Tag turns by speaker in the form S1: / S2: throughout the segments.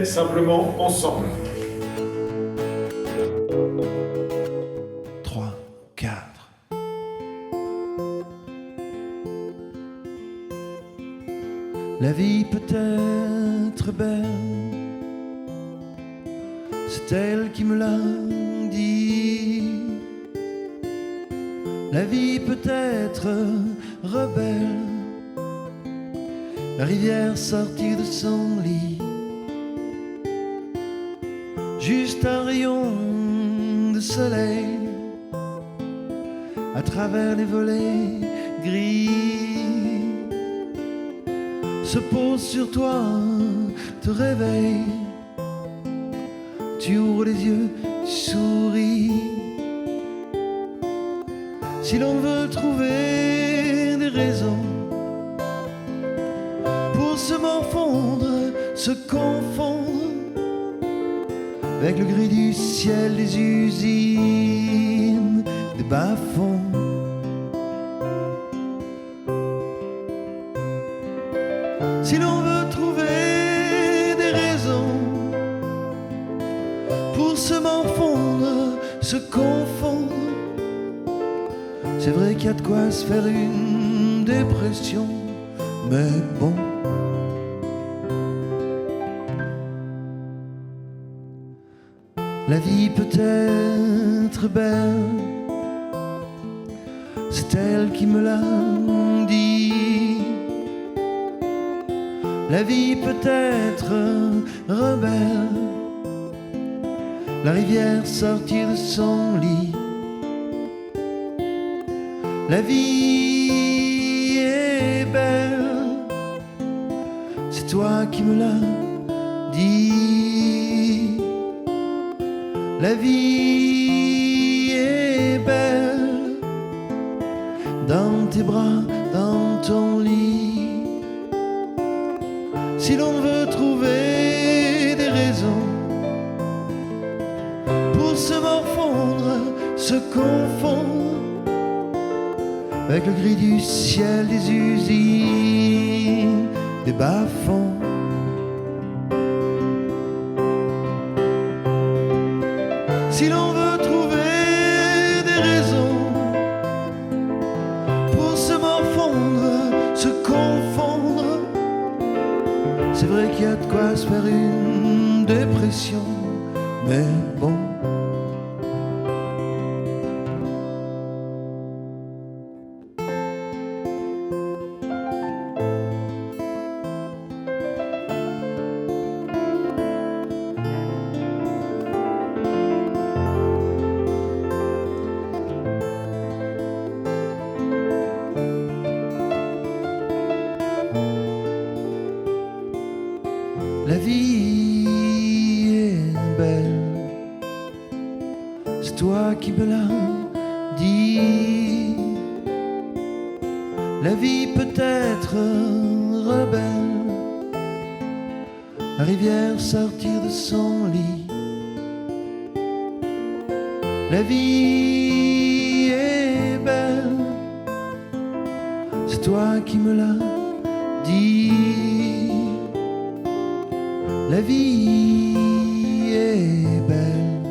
S1: simplement ensemble.
S2: 3, 4. La vie peut être belle, c'est elle qui me l'a dit. La vie peut être rebelle, la rivière sortie de son lit. Juste un rayon de soleil à travers les volets gris se pose sur toi, te réveille. Tu ouvres les yeux, tu souris. Si l'on veut trouver des raisons pour se morfondre, se confondre avec le gris du ciel des usines, des bas-fonds. Si l'on veut trouver des raisons pour se morfondre, se confondre, c'est vrai qu'il y a de quoi se faire une dépression, mais bon. La vie peut être belle, c'est elle qui me l'a dit. La vie peut être rebelle, la rivière sortie de son lit. La vie est belle, c'est toi qui me l'as dit. La vie est belle, dans tes bras, dans ton lit. Si l'on veut trouver des raisons pour se morfondre, se confondre avec le gris du ciel des usines, des bas-fonds. Si l'on veut trouver des raisons pour se morfondre, se confondre, c'est vrai qu'il y a de quoi se faire une dépression, mais bon. La vie est belle, c'est toi qui me l'as dit. La vie peut être rebelle, la rivière sortir de son lit. La vie est belle, c'est toi qui me l'as dit. La vie est belle,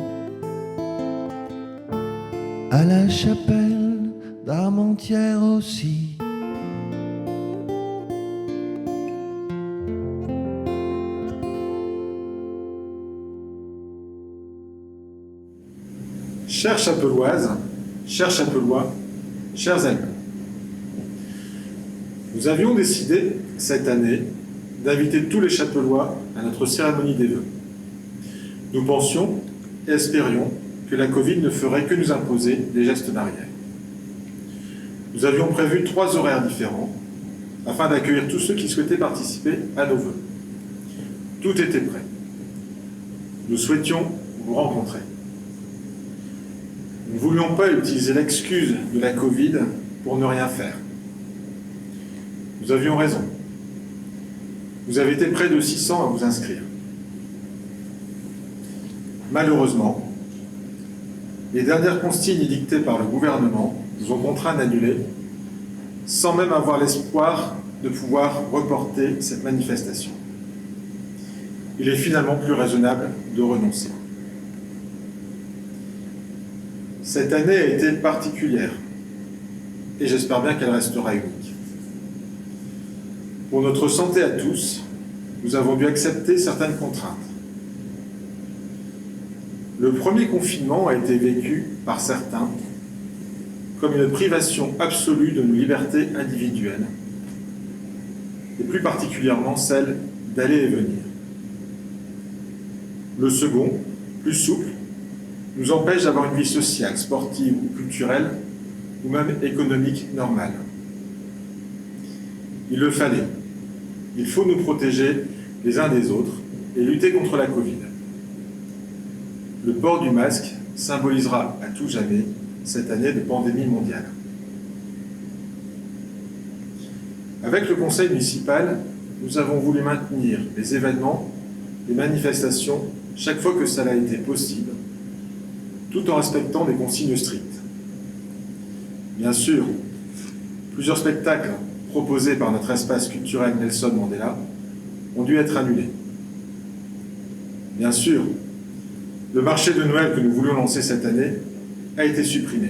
S2: à la chapelle d'Armentières aussi.
S1: Chères Chapelloises, chers Chapellois, chers amis, nous avions décidé cette année d'inviter tous les Chapellois à notre cérémonie des vœux. Nous pensions et espérions que la Covid ne ferait que nous imposer des gestes barrières. Nous avions prévu 3 horaires différents afin d'accueillir tous ceux qui souhaitaient participer à nos vœux. Tout était prêt. Nous souhaitions vous rencontrer. Nous ne voulions pas utiliser l'excuse de la Covid pour ne rien faire. Nous avions raison. Vous avez été près de 600 à vous inscrire. Malheureusement, les dernières consignes dictées par le gouvernement nous ont contraints d'annuler, sans même avoir l'espoir de pouvoir reporter cette manifestation. il est finalement plus raisonnable de renoncer. Cette année a été particulière et j'espère bien qu'elle restera unique. Pour notre santé à tous, nous avons dû accepter certaines contraintes. Le premier confinement a été vécu par certains comme une privation absolue de nos libertés individuelles, et plus particulièrement celle d'aller et venir. Le second, plus souple, nous empêche d'avoir une vie sociale, sportive ou culturelle, ou même économique normale. Il le fallait. Il faut nous protéger les uns des autres et lutter contre la Covid. Le port du masque symbolisera à tout jamais cette année de pandémie mondiale. Avec le conseil municipal, nous avons voulu maintenir les événements, les manifestations, chaque fois que cela a été possible, tout en respectant des consignes strictes. Bien sûr, plusieurs spectacles proposés par notre espace culturel Nelson Mandela ont dû être annulés. Bien sûr, le marché de Noël que nous voulions lancer cette année a été supprimé.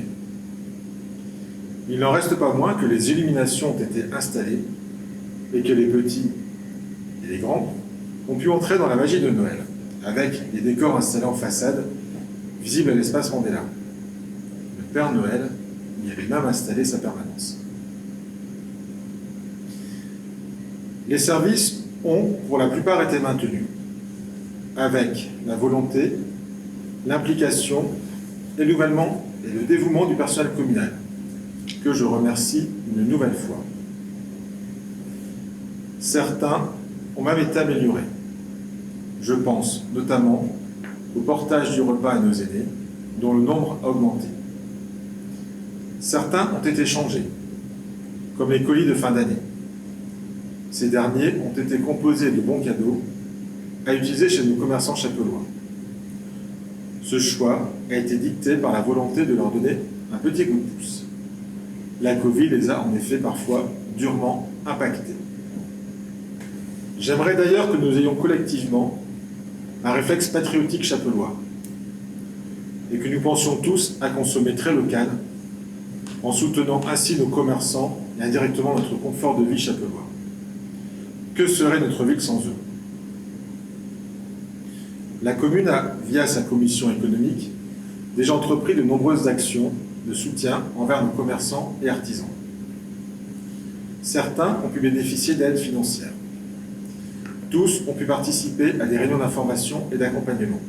S1: Il n'en reste pas moins que les illuminations ont été installées et que les petits et les grands ont pu entrer dans la magie de Noël, avec les décors installés en façade, visibles à l'espace Mandela. Le Père Noël y avait même installé sa permanence. Les services ont, pour la plupart, été maintenus, avec la volonté, l'implication et le dévouement du personnel communal, que je remercie une nouvelle fois. Certains ont même été améliorés. Je pense notamment au portage du repas à nos aînés, dont le nombre a augmenté. Certains ont été changés, comme les colis de fin d'année. Ces derniers ont été composés de bons cadeaux à utiliser chez nos commerçants chapellois. Ce choix a été dicté par la volonté de leur donner un petit coup de pouce. La Covid les a en effet parfois durement impactés. J'aimerais d'ailleurs que nous ayons collectivement un réflexe patriotique chapellois et que nous pensions tous à consommer très local en soutenant ainsi nos commerçants et indirectement notre confort de vie chapellois. Que serait notre ville sans eux? La commune a, via sa commission économique, déjà entrepris de nombreuses actions de soutien envers nos commerçants et artisans. Certains ont pu bénéficier d'aides financières. Tous ont pu participer à des réunions d'information et d'accompagnement.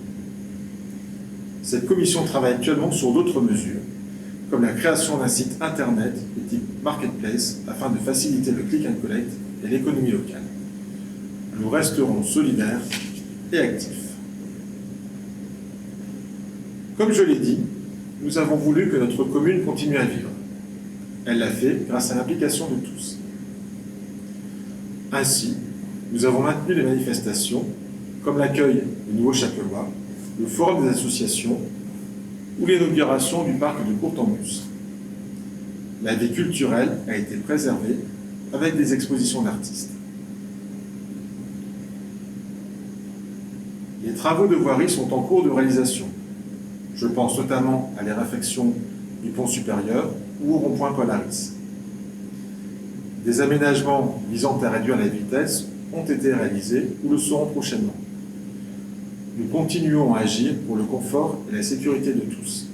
S1: Cette commission travaille actuellement sur d'autres mesures, comme la création d'un site internet de type marketplace afin de faciliter le click and collect et l'économie locale. Nous resterons solidaires et actifs. Comme je l'ai dit, nous avons voulu que notre commune continue à vivre. Elle l'a fait grâce à l'implication de tous. Ainsi, nous avons maintenu les manifestations, comme l'accueil des nouveaux chapellois, le forum des associations ou l'inauguration du parc de Courtembus. La vie culturelle a été préservée avec des expositions d'artistes. Les travaux de voirie sont en cours de réalisation. Je pense notamment à les réfections du pont supérieur ou au rond-point Polaris. Des aménagements visant à réduire la vitesse ont été réalisés ou le seront prochainement. Nous continuons à agir pour le confort et la sécurité de tous.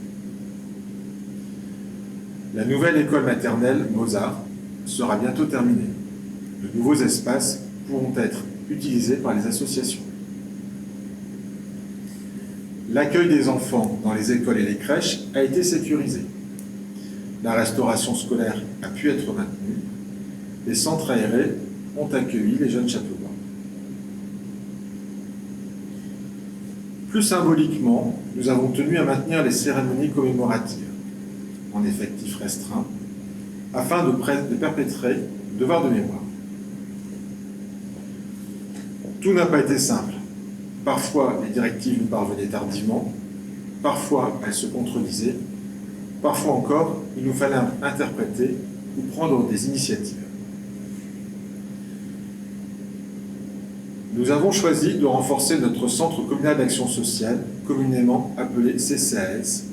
S1: La nouvelle école maternelle Mozart sera bientôt terminée. De nouveaux espaces pourront être utilisés par les associations. L'accueil des enfants dans les écoles et les crèches a été sécurisé. La restauration scolaire a pu être maintenue. Les centres aérés ont accueilli les jeunes chapellois. Plus symboliquement, nous avons tenu à maintenir les cérémonies commémoratives en effectif restreint afin de perpétrer le devoir de mémoire. Tout n'a pas été simple. Parfois, les directives nous parvenaient tardivement, parfois elles se contredisaient, parfois encore, il nous fallait interpréter ou prendre des initiatives. Nous avons choisi de renforcer notre centre communal d'action sociale, communément appelé CCAS,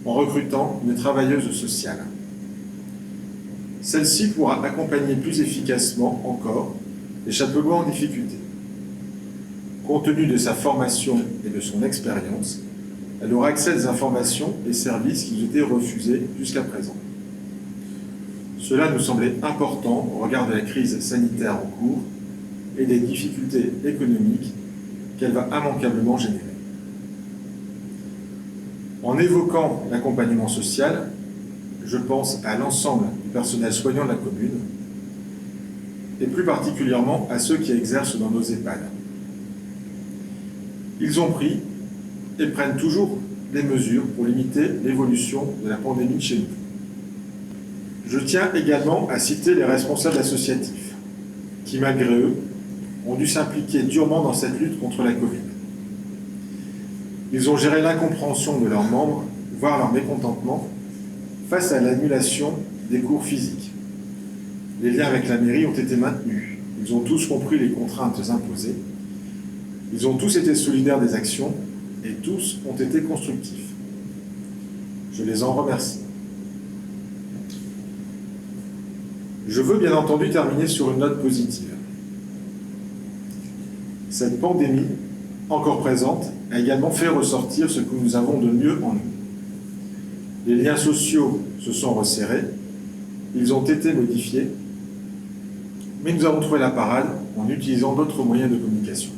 S1: en recrutant une travailleuse sociale. Celle-ci pourra accompagner plus efficacement encore les chapellois en difficulté. Compte tenu de sa formation et de son expérience, elle aura accès à des informations et services qui nous étaient refusés jusqu'à présent. Cela nous semblait important au regard de la crise sanitaire en cours et des difficultés économiques qu'elle va immanquablement générer. En évoquant l'accompagnement social, je pense à l'ensemble du personnel soignant de la commune et plus particulièrement à ceux qui exercent dans nos EHPAD. Ils ont pris et prennent toujours des mesures pour limiter l'évolution de la pandémie chez nous. Je tiens également à citer les responsables associatifs qui, malgré eux, ont dû s'impliquer durement dans cette lutte contre la Covid. Ils ont géré l'incompréhension de leurs membres, voire leur mécontentement, face à l'annulation des cours physiques. Les liens avec la mairie ont été maintenus. Ils ont tous compris les contraintes imposées. Ils ont tous été solidaires des actions et tous ont été constructifs. Je les en remercie. Je veux bien entendu terminer sur une note positive. Cette pandémie, encore présente, a également fait ressortir ce que nous avons de mieux en nous. Les liens sociaux se sont resserrés, ils ont été modifiés, mais nous avons trouvé la parade en utilisant d'autres moyens de communication.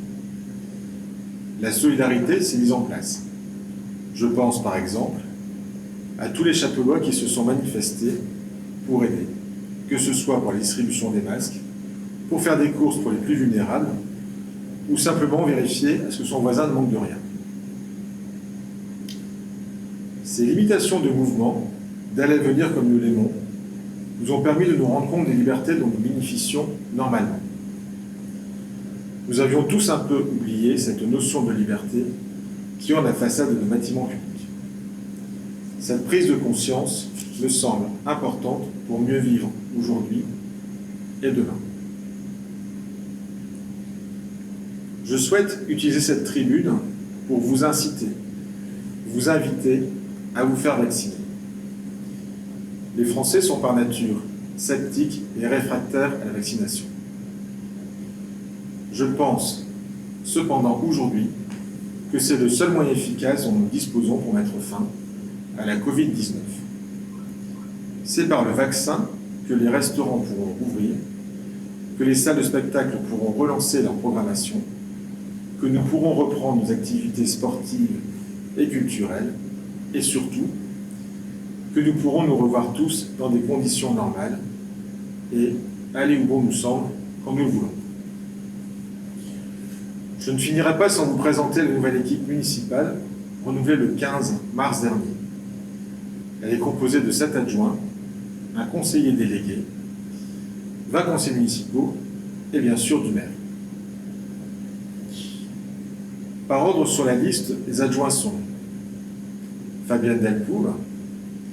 S1: La solidarité s'est mise en place. Je pense par exemple à tous les chapellois qui se sont manifestés pour aider, que ce soit pour la distribution des masques, pour faire des courses pour les plus vulnérables, ou simplement vérifier à ce que son voisin ne manque de rien. Ces limitations de mouvement, d'aller et venir comme nous l'aimons, nous ont permis de nous rendre compte des libertés dont nous bénéficions normalement. Nous avions tous un peu oublié cette notion de liberté qui orne la façade de nos bâtiments publics. Cette prise de conscience me semble importante pour mieux vivre aujourd'hui et demain. Je souhaite utiliser cette tribune pour vous inciter, vous inviter à vous faire vacciner. Les Français sont par nature sceptiques et réfractaires à la vaccination. Je pense cependant aujourd'hui que c'est le seul moyen efficace dont nous disposons pour mettre fin à la Covid-19. C'est par le vaccin que les restaurants pourront rouvrir, que les salles de spectacle pourront relancer leur programmation, que nous pourrons reprendre nos activités sportives et culturelles, et surtout, que nous pourrons nous revoir tous dans des conditions normales et aller où bon nous semble, quand nous le voulons. Je ne finirai pas sans vous présenter la nouvelle équipe municipale, renouvelée le 15 mars dernier. Elle est composée de 7 adjoints, un conseiller délégué, 20 conseillers municipaux et bien sûr du maire. Par ordre sur la liste, les adjoints sont Fabienne Delpoule,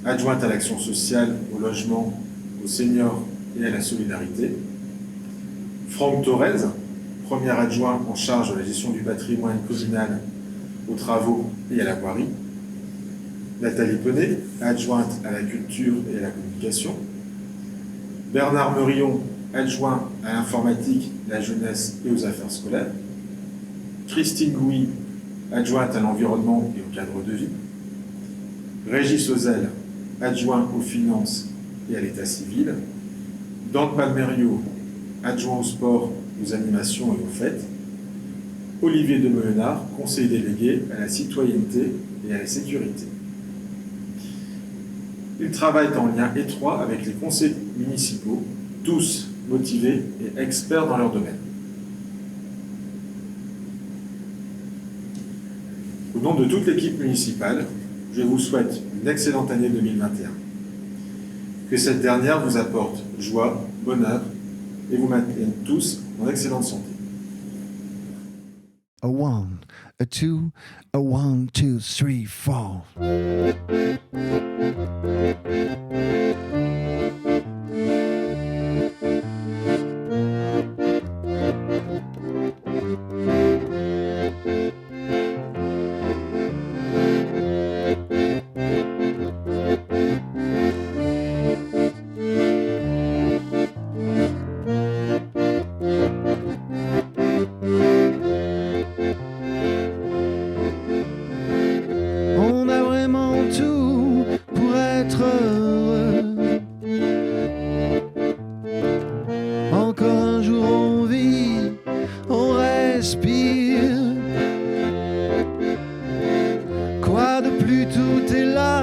S1: adjointe à l'action sociale, au logement, aux seniors et à la solidarité. Franck Thorez, premier adjoint en charge de la gestion du patrimoine communal, aux travaux et à la voirie. Nathalie Penet, adjointe à la culture et à la communication. Bernard Merillon, adjoint à l'informatique, la jeunesse et aux affaires scolaires. Christine Gouy, adjointe à l'environnement et au cadre de vie. Régis Ozel, adjoint aux finances et à l'état civil. Dante Palmerio, adjoint au sport, aux animations et aux fêtes. Olivier Demelenard, conseiller délégué à la citoyenneté et à la sécurité. Ils travaillent en lien étroit avec les conseils municipaux, tous motivés et experts dans leur domaine. Au nom de toute l'équipe municipale, je vous souhaite une excellente année 2021. Que cette dernière vous apporte joie, bonheur et vous maintienne tous en excellente santé.
S2: A one, a two, a 1, 2, 3, 4.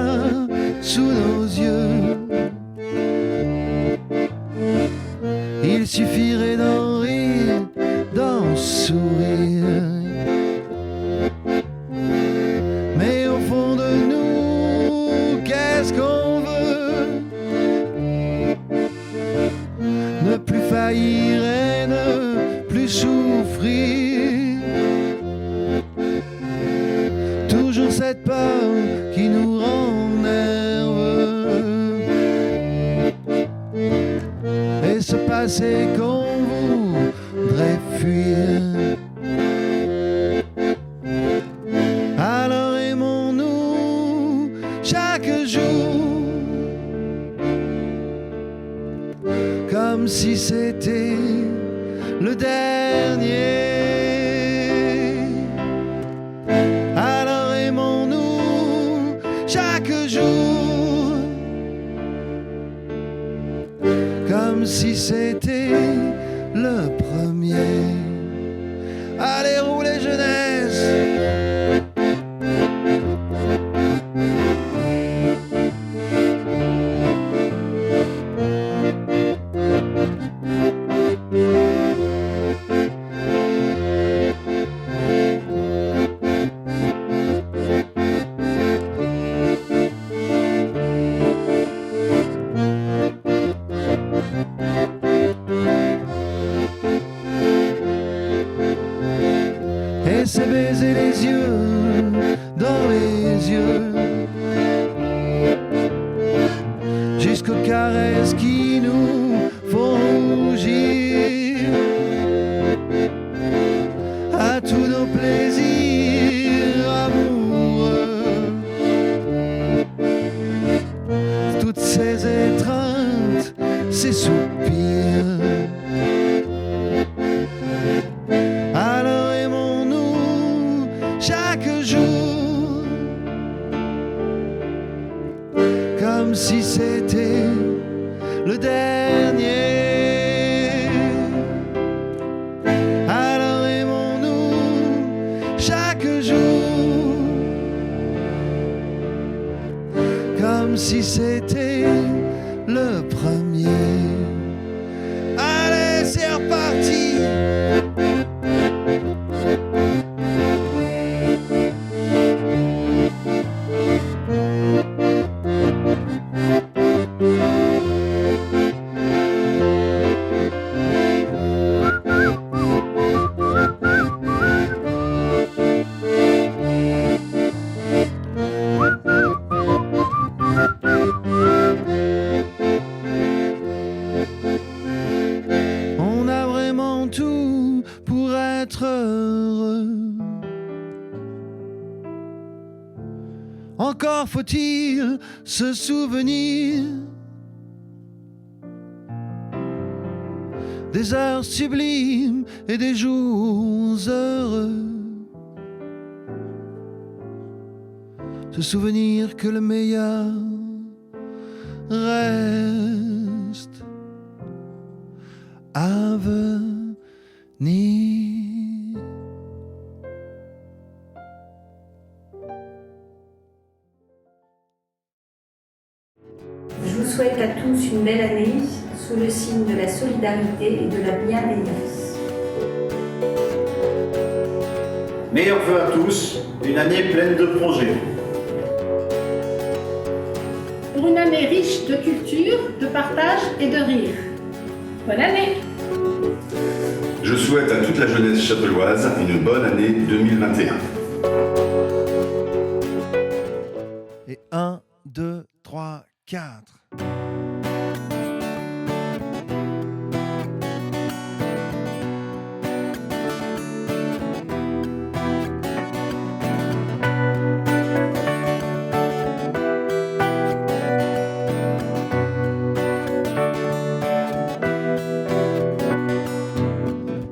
S2: main sous nos yeux. Il suffirait d'en rire, d'en sourire. Mais au fond de nous, qu'est-ce qu'on veut? Ne plus faillir et ne plus souffrir. Toujours cette peur qui nous rend nerveux. Et ce passé qu'on voudrait fuir. Alors aimons-nous chaque jour comme si c'était le dernier. Alors aimons-nous chaque jour comme si c'était le premier. Allez, roulez jeunesse. Et c'est baiser les yeux dans les yeux jusqu'aux caresses qui nous font rougir, à tous nos plaisirs amoureux, toutes ces étreintes, ces soupirs. Alors aimons-nous chaque jour comme si c'était le dernier. Alors aimons-nous chaque jour comme si c'était le premier. Allez, c'est reparti. On a vraiment tout pour être heureux. Encore faut-il se souvenir des heures sublimes et des jours heureux. Se souvenir que le meilleur reste à venir.
S3: Je vous souhaite à tous une belle année sous le signe de la solidarité et de la bienveillance.
S4: Meilleurs vœux à tous, une année pleine de projets.
S5: Pour une année riche de culture, de partage et de rire. Bonne année!
S6: Je souhaite à toute la jeunesse châtelloise une bonne année 2021.
S2: Et 1, 2, 3, 4.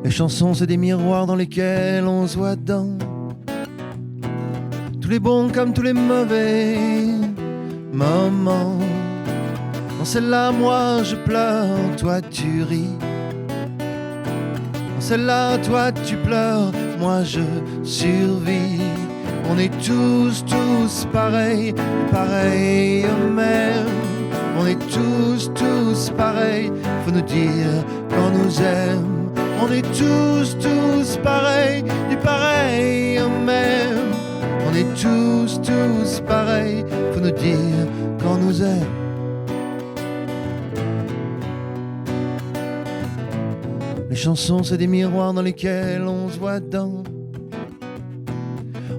S2: Les chansons, c'est des miroirs dans lesquels on se voit dedans. Tous les bons comme tous les mauvais moments. Dans celle-là, moi je pleure, toi tu ris. Dans celle-là, toi tu pleures, moi je survis. On est tous pareils, pareils au même. On est tous pareils, faut nous dire qu'on nous aime. On est tous pareils, du pareil au même. On est tous pareils, faut nous dire qu'on nous aime. Les chansons, c'est des miroirs dans lesquels on se voit dedans.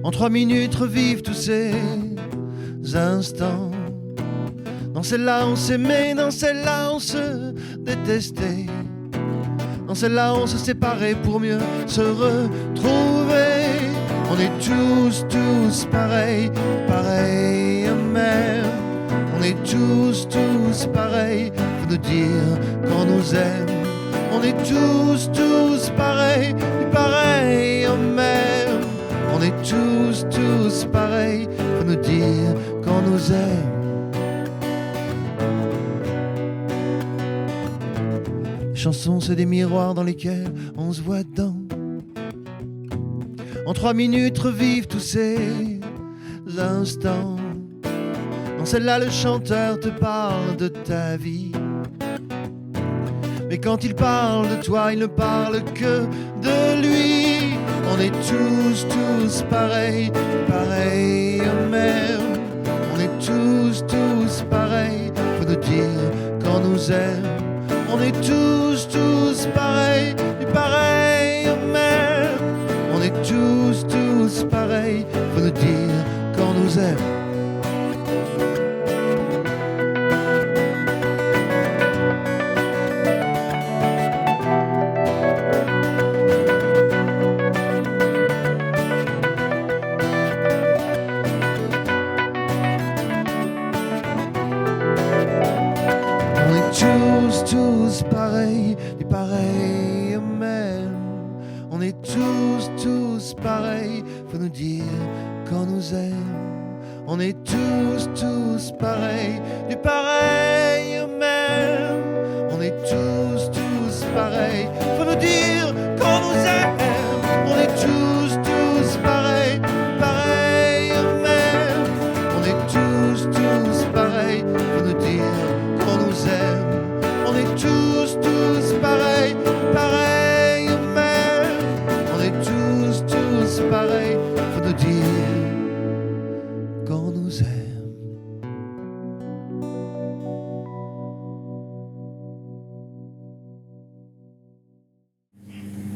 S2: En 3 minutes revivre tous ces instants. Dans celle-là on s'aimait, dans celle-là on se détestait. Dans celle-là on se séparait pour mieux se retrouver. On est tous pareils, pareils même. On est tous pareils, faut nous dire qu'on nous aime. On est tous pareils, pareils même. On est tous pareils, faut nous dire qu'on nous aime. Les chansons, c'est des miroirs dans lesquels on se voit dedans. En 3 minutes, revivre tous ces instants. Dans celle-là, le chanteur te parle de ta vie. Mais quand il parle de toi, il ne parle que de lui. On est tous pareils, pareils même. On est tous pareils, faut nous dire qu'on nous aime. On est tous pareils, pareils même. On est tous pareils, faut nous dire qu'on nous aime. Tous pareils, du pareil même. On est tous pareils, faut nous dire qu'on nous aime. On est tous pareils, du pareil même. On est tous pareils, faut nous dire qu'on nous aime. On est tous pareils, pareil même. On est tous pareils, faut nous dire qu'on nous aime. On est tous pareils, pareils même. On est tous pareils, faut nous dire qu'on nous aime.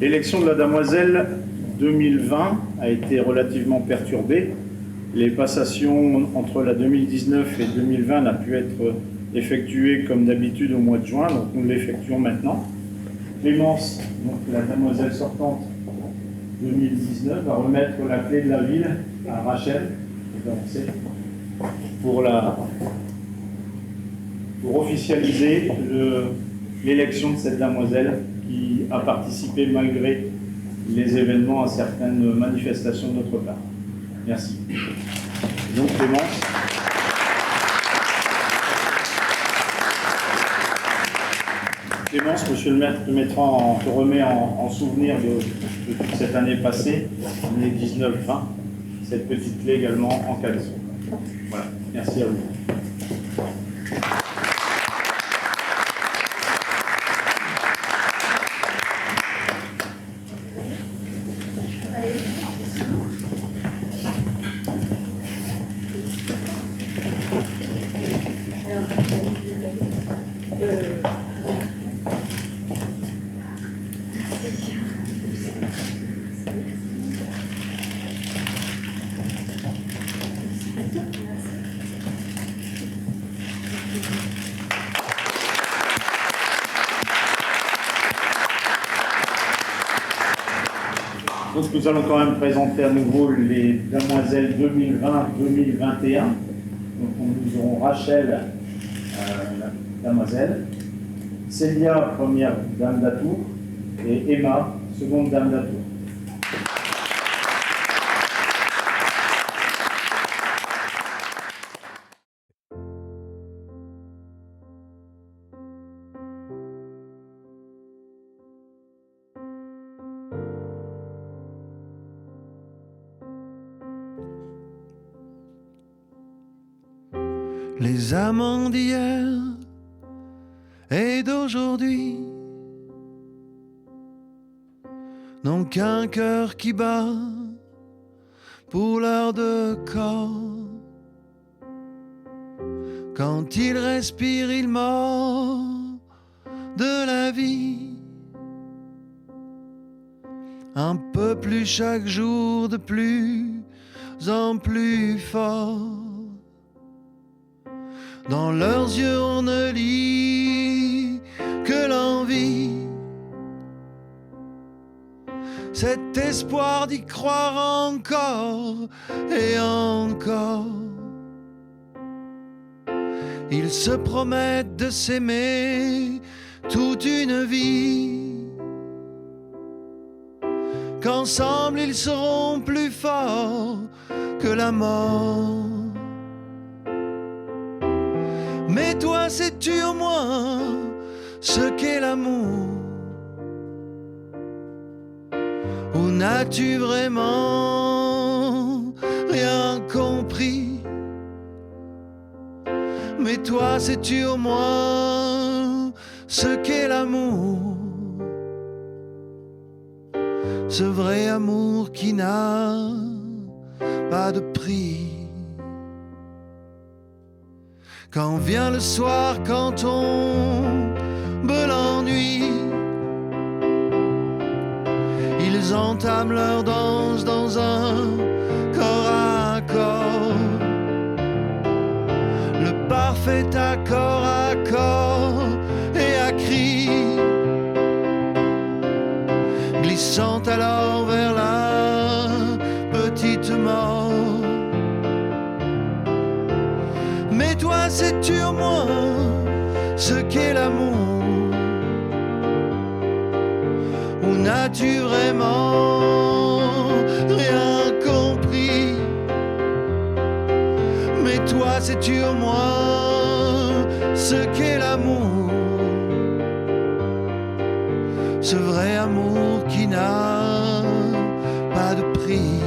S4: L'élection de la Damoiselle 2020 a été relativement perturbée. Les passations entre la 2019 et 2020 n'a pu être effectuée comme d'habitude au mois de juin, donc nous l'effectuons maintenant. Clémence, donc la Damoiselle sortante 2019, va remettre la clé de la ville à Rachel pour officialiser l'élection de cette Damoiselle qui a participé malgré les événements à certaines manifestations de notre part. Merci. Donc Clémence. Clémence, monsieur le maître te remet en souvenir de toute cette année passée, l'année 19-20, cette petite clé également en caleçon. Voilà, merci à vous. Donc nous allons quand même présenter à nouveau les Damoiselles 2020-2021. Donc nous aurons Rachel, Damoiselle, Célia, première dame d'Atour, et Emma, seconde dame d'Atour.
S2: Les amants d'hier et d'aujourd'hui n'ont qu'un cœur qui bat pour leurs deux corps. Quand ils respirent, ils mordent de la vie. Un peu plus chaque jour, de plus en plus fort. Dans leurs yeux on ne lit que l'envie, cet espoir d'y croire encore et encore. Ils se promettent de s'aimer toute une vie, qu'ensemble ils seront plus forts que la mort. Mais toi, sais-tu au moins ce qu'est l'amour? Ou n'as-tu vraiment rien compris? Mais toi, sais-tu au moins ce qu'est l'amour? Ce vrai amour qui n'a pas de prix. Quand vient le soir, quand tombe l'ennui, ils entament leur danse dans un corps à corps, le parfait accord à corps et à cri, glissant alors vers la petite mort. Mais toi, sais-tu au moins ce qu'est l'amour? Ou n'as-tu vraiment rien compris? Mais toi, sais-tu au moins ce qu'est l'amour? Ce vrai amour qui n'a pas de prix.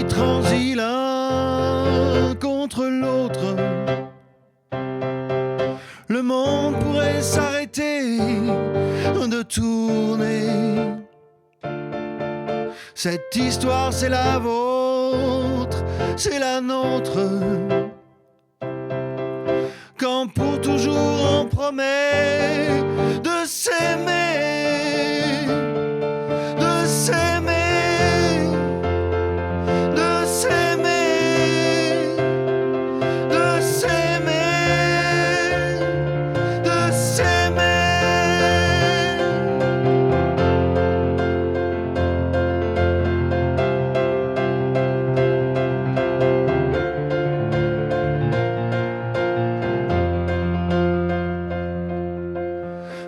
S2: Transis l'un contre l'autre, le monde pourrait s'arrêter de tourner. Cette histoire, c'est la vôtre, c'est la nôtre. Quand pour toujours on promet de s'aimer, de s'aimer,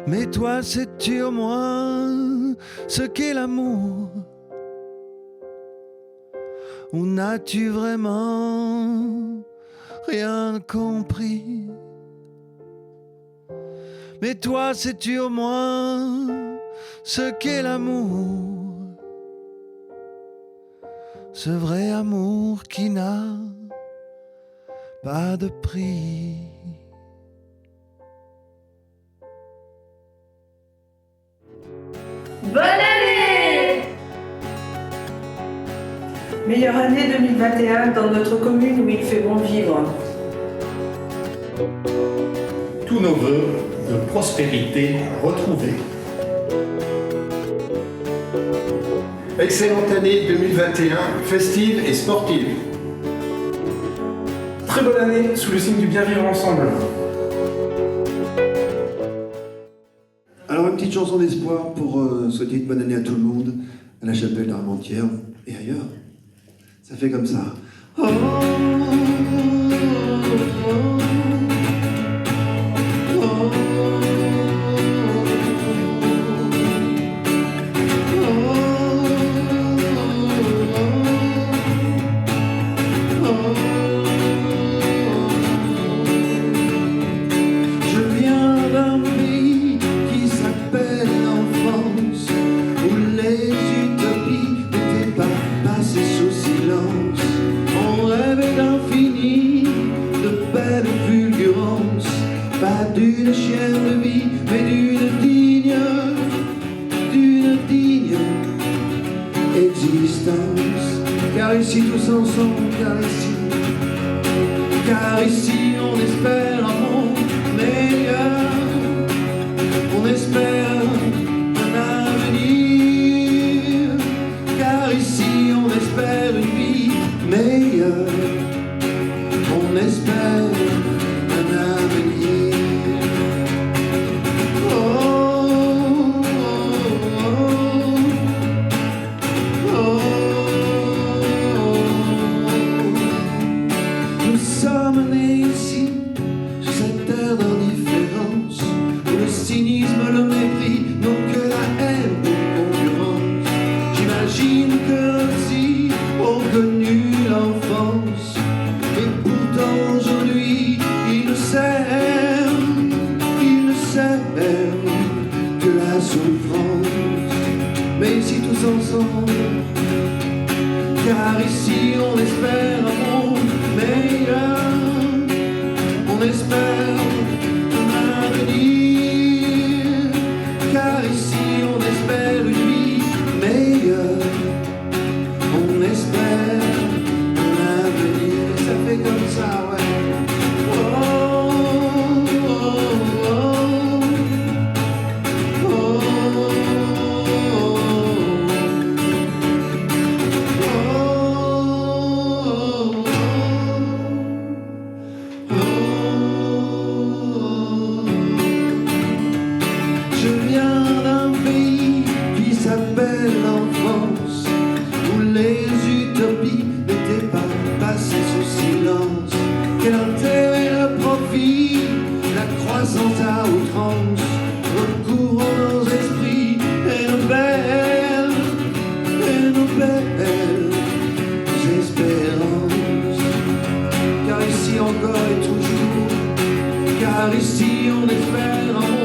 S2: mais toi, sais-tu au moins ce qu'est l'amour? Ou n'as-tu vraiment rien compris? Mais toi, sais-tu au moins ce qu'est l'amour? Ce vrai amour qui n'a pas de prix.
S3: Bonne année!
S7: Meilleure année 2021 dans notre commune où il fait bon vivre.
S8: Tous nos vœux de prospérité retrouvée.
S9: Excellente année 2021, festive et sportive.
S10: Très bonne année sous le signe du bien vivre ensemble.
S11: Alors une petite chanson d'espoir pour souhaiter une bonne année à tout le monde, à la chapelle d'Armentières et ailleurs. Ça fait comme ça. Oh, oh, oh, oh.
S2: d'une chienne de vie, mais d'une digne existence. Car ici tous ensemble, car ici on espère un monde meilleur, on espère un avenir, car ici on espère une vie meilleure, on espère un avenir. Nous sommes nés ici, sur cette terre d'indifférence, où le cynisme, le mépris n'ont que la haine et la concurrence. J'imagine que ainsi ont connu l'enfance, et pourtant aujourd'hui ils ne s'aiment que la souffrance. Mais ici tous ensemble, car ici on espère un monde meilleur, on espère un avenir, car ici on espère une vie meilleure, on espère un avenir. Et ça fait comme ça, ouais. Oh, oh, oh, oh, oh, Je viens d'un pays qui s'appelle l'enfance, où les utopies n'étaient pas passées sous silence. Quel intérêt le profit, la croissance à outrance, recouvrant nos esprits et nos belles espérances. Car ici encore et toujours, car ici on espère un